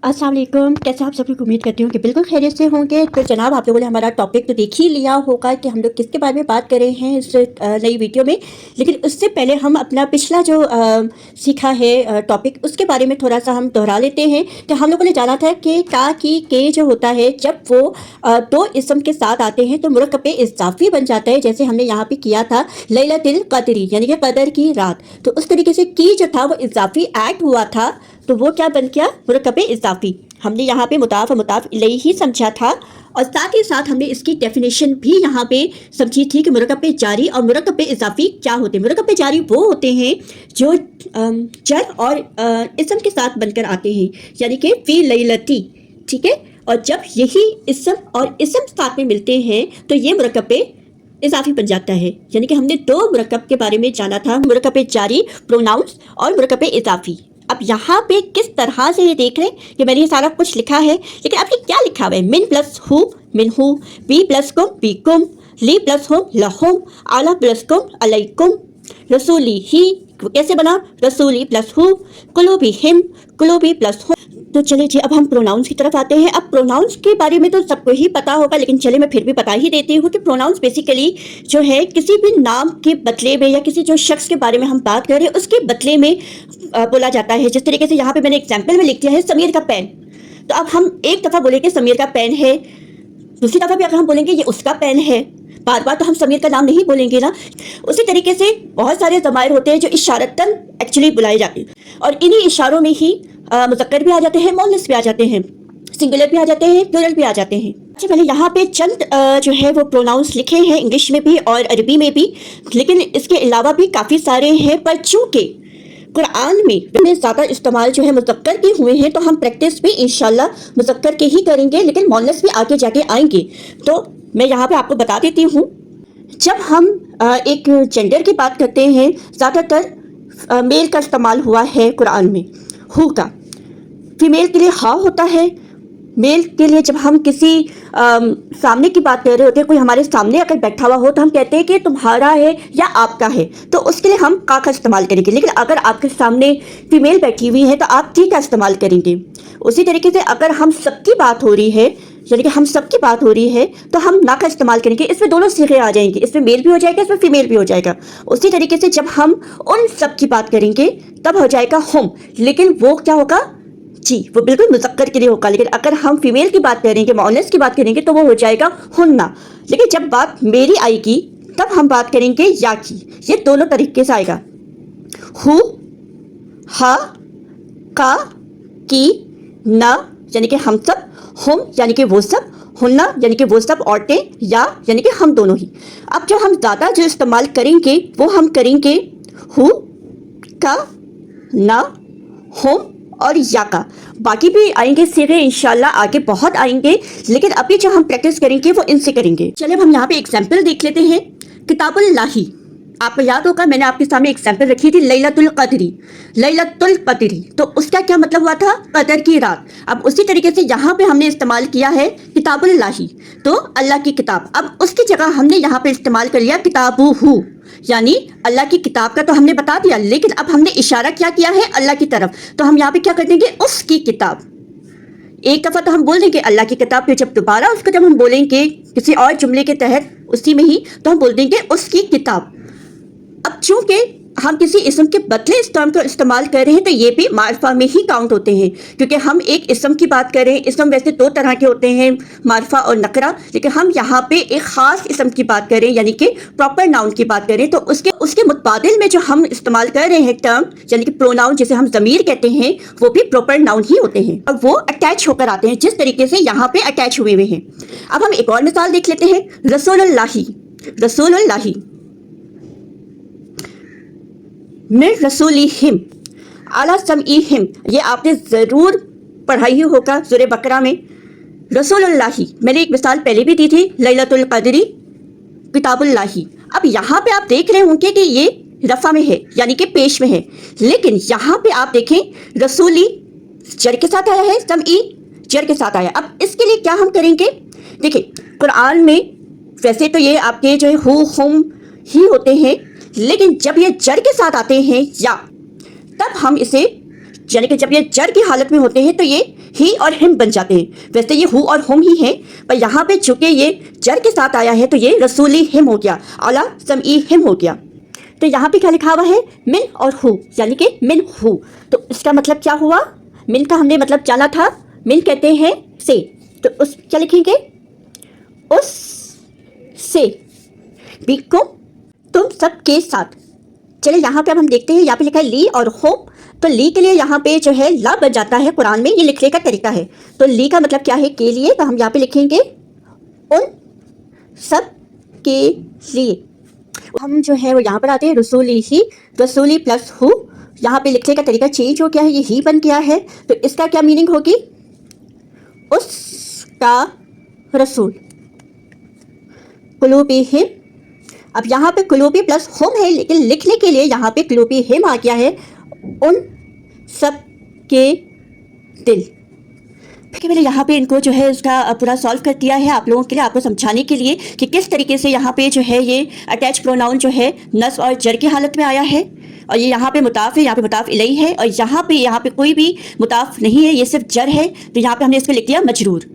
अस्सलाम वालेकुम। कैसे आप सब लोग? उम्मीद करती हूँ कि बिल्कुल खैरियत से होंगे। तो जनाब, आप लोगों ने हमारा टॉपिक तो देख ही लिया होगा कि हम लोग किसके बारे में बात कर रहे हैं इस नई वीडियो में। लेकिन उससे पहले हम अपना पिछला जो सीखा है टॉपिक, उसके बारे में थोड़ा सा हम दोहरा लेते हैं। कि हम लोगों ने जाना था कि का की के जो होता है, जब वो दो इसम के साथ आते हैं तो मुरक्कब इज़ाफ़ी बन जाता है। जैसे हमने यहाँ पे किया था लैलतुल क़द्री, यानी कि कदर की रात। तो उस तरीके से की जो था वो इज़ाफ़ी ऐड हुआ था, तो वो क्या बन गया? मुरक्कब इज़ाफ़ी। हमने यहाँ पे मुताफ़ इलैहि ही समझा था, और साथ ही साथ हमने इसकी डेफिनेशन भी यहाँ पे समझी थी कि मुरक्कब जारी और मुरक्कब इज़ाफ़ी क्या होते हैं। मुरक्कब जारी वो होते हैं जो जर और इसम के साथ बनकर आते हैं, यानी कि फ़ी लैलती, ठीक है। और जब यही इसम और इसम साथ में मिलते हैं तो ये मुरक्कब इज़ाफ़ी बन जाता है। यानी कि हमने दो मुरक्कब के बारे में जाना था, मुरक्कब जारी प्रोनाउंस और मुरक्कब इज़ाफ़ी। अब यहाँ पे किस तरह से ये देख रहे हैं कि मैंने ये सारा कुछ लिखा है, लेकिन अब ये क्या लिखा हुआ है? मिन प्लस हु मिन हु, बी प्लस कुम बी कुम, ली प्लस हुम लहुम, आला प्लस कुम अलैकुम, रसूली ही कैसे बना? रसूली प्लस हु, कुलूबी हिम कुलूबी प्लस हु। तो चलिए जी, अब हम प्रोनाउंस की तरफ आते हैं। अब प्रोनाउंस के बारे में तो सबको ही पता होगा, लेकिन चलिए मैं फिर भी बता ही देती हूँ कि प्रोनाउंस बेसिकली जो है किसी भी नाम के बदले में या किसी जो शख्स के बारे में हम बात कर रहे हैं उसके बदले में बोला जाता है। जिस तरीके से यहाँ पे मैंने एग्जाम्पल में लिख दिया है समीर का पेन, तो अब हम एक दफ़ा बोलेंगे समीर का पेन है, दूसरी दफ़ा भी अगर हम बोलेंगे ये उसका पेन है, बार बार तो हम समीर का नाम नहीं बोलेंगे ना। उसी तरीके से बहुत सारे ज़मायर होते हैं जो इशारतन एक्चुअली बुलाए जाते हैं, और इन्हीं इशारों में ही मुज़क्कर भी आ जाते हैं, मुअन्नस भी आ जाते हैं, सिंगुलर भी आ जाते हैं, प्लूरल भी आ जाते हैं। अच्छा, मैंने यहाँ पे चंद जो है वो प्रोनाउंस लिखे हैं, इंग्लिश में भी और अरबी में भी, लेकिन इसके अलावा भी काफ़ी सारे हैं। पर चूँकि कुरान में ज़्यादा इस्तेमाल जो है मुज़क्कर के हुए हैं, तो हम प्रैक्टिस भी इंशाल्लाह मुज़क्कर के ही करेंगे, लेकिन मुअन्नस भी आगे जाके आएंगे। तो मैं यहाँ पे आपको बता देती हूँ, जब हम एक जेंडर की बात करते हैं, ज़्यादातर मेल का इस्तेमाल हुआ है कुरान में, हु का। फीमेल के लिए हा होता है, मेल के लिए जब हम किसी सामने की बात कर रहे होते हैं, कोई हमारे सामने अगर बैठा हुआ हो तो हम कहते हैं कि तुम्हारा है या आपका है, तो उसके लिए हम का इस्तेमाल करेंगे। लेकिन अगर आपके सामने फीमेल बैठी हुई है तो आप टी का इस्तेमाल करेंगे। उसी तरीके से अगर हम सबकी बात हो रही है, यानी कि हम सबकी बात हो रही है, तो हम ना का इस्तेमाल करेंगे। इसमें दोनों सीखे आ जाएंगे, इसमें मेल भी हो जाएगा, इसमें फीमेल भी हो जाएगा। उसी तरीके से जब हम उन सब की बात करेंगे तब हो जाएगा हुम, लेकिन वो क्या होगा जी, वो बिल्कुल मुज़क्कर के लिए होगा। लेकिन अगर हम फीमेल की बात करेंगे, मुअन्नस की बात करेंगे, तो वो हो जाएगा हुन्ना। लेकिन जब बात मेरी आएगी तब हम बात करेंगे या की। ये दोनों तरीके से आएगा, हु, हा, का, की, ना यानी कि हम सब, हुम यानी कि वो सब, हुन्ना यानी कि वो सब औरतें, या यानी कि हम दोनों ही। अब जो हम ज़्यादा जो इस्तेमाल करेंगे वो हम करेंगे हु का, ना, हुम और या का। बाकी भी आएंगे सीखे इंशाल्लाह, आगे बहुत आएंगे, लेकिन अभी जो हम प्रैक्टिस करेंगे वो इनसे करेंगे। चलिए अब हम यहाँ पे एग्जाम्पल देख लेते हैं। किताबुल्लाही, आपको याद होगा मैंने आपके सामने एग्जाम्पल रखी थी लैलतुल क़द्री। लैलतुल क़द्री तो उसका क्या मतलब हुआ था? कदर की रात। अब उसी तरीके से यहाँ पे हमने इस्तेमाल किया है किताबुल्लाही, तो अल्लाह की किताब। अब उसकी जगह हमने यहाँ पे इस्तेमाल कर लिया किताबुहु, यानी अल्लाह की किताब का तो हमने बता दिया, लेकिन अब हमने इशारा क्या किया है? अल्लाह की तरफ। तो हम यहाँ पे क्या कर देंगे? उसकी किताब। एक दफ़ा तो हम बोल देंगे अल्लाह की किताब, फिर जब दोबारा उसको जब हम बोलेंगे किसी और जुमले के तहत उसी में ही, तो हम बोल देंगे उसकी किताब। अब चूंकि हम किसी इसम के बदले इस टर्म को इस्तेमाल कर रहे हैं, तो ये भी मारिफा में ही काउंट होते हैं, क्योंकि हम एक इसम की बात कर रहे हैं। इसम वैसे दो तरह के होते हैं, मारिफा और नकरा, लेकिन हम यहाँ पे एक ख़ास इसम की बात कर रहे हैं, यानी कि प्रॉपर नाउन की बात कर रहे हैं। तो उसके मुतबादिल में जो हम इस्तेमाल कर रहे हैं टर्म, यानी कि प्रोनाउन जिसे हम ज़मीर कहते हैं, वो भी प्रॉपर नाउन ही होते हैं, और वो अटैच होकर आते हैं जिस तरीके से यहाँ पे अटैच हुए हुए हैं। अब हम एक और मिसाल देख लेते हैं, रसूलुल्लाही। रसूलुल्लाही मिन रसूलिहिम अला समईहिम, ये आपने ज़रूर पढ़ाई ही होगा सूरह बकरा में। रसूलुल्लाही मैंने एक मिसाल पहले भी दी थी, लैलतुल क़द्री किताबुल्लाही। अब यहाँ पे आप देख रहे होंगे कि ये रफ़ा में है, यानी कि पेश में है, लेकिन यहाँ पे आप देखें रसूली जर के साथ आया है, समई जर के साथ आया। अब इसके लिए क्या हम करेंगे? देखिए कुरान में वैसे तो ये आपके जो है हु हुम ही होते हैं, लेकिन जब ये जर के साथ आते हैं या, तब हम इसे यानी कि जब ये जड़ की हालत में होते हैं तो ये ही और हिम बन जाते हैं। वैसे ये हु और हुम ही हैं, पर यहाँ पे चूंकि ये जड़ के साथ आया है तो ये रसूली हिम हो गया, आला समई हिम हो गया। तो यहाँ पे क्या लिखा हुआ है, मिन और हु, यानी कि मिन हु। तो इसका मतलब क्या हुआ, मिन का हमने मतलब जाना था, मिन कहते हैं से, तो उस क्या लिखेंगे, उस से, बिकुम तुम सबके साथ। चलिए यहाँ पे अब हम देखते हैं, यहाँ पे लिखा है ली और होम, तो ली के लिए यहाँ पे जो है ला बन जाता है कुरान में, ये लिखने का तरीका है। तो ली का मतलब क्या है, के लिए, तो हम यहाँ पे लिखेंगे उन सब के लिए। हम जो है वो यहाँ पर आते हैं रसूली ही, रसूली प्लस हु, यहाँ पे लिखने का तरीका चेंज हो गया है, ये ही बन गया है। तो इसका क्या मीनिंग होगी, उसका रसूल, कुलूबी हिम। अब यहाँ पे कुलूबी प्लस हुम है, लेकिन लिखने के लिए यहाँ पे कुलूबी हिम आ गया है, उन सब के दिल। फिर मैंने यहाँ पे इनको जो है इसका पूरा सॉल्व कर दिया है आप लोगों के लिए, आपको समझाने के लिए कि किस तरीके से यहाँ पे जो है ये अटैच प्रोनाउन जो है नस और जर की हालत में आया है, और ये यहाँ पे मुताफ है, यहाँ पे मुताफ इलैही है, और यहाँ पे कोई भी मुताफ नहीं है, ये सिर्फ जर है, तो यहाँ पे हमने इसको लिख दिया मजरूर।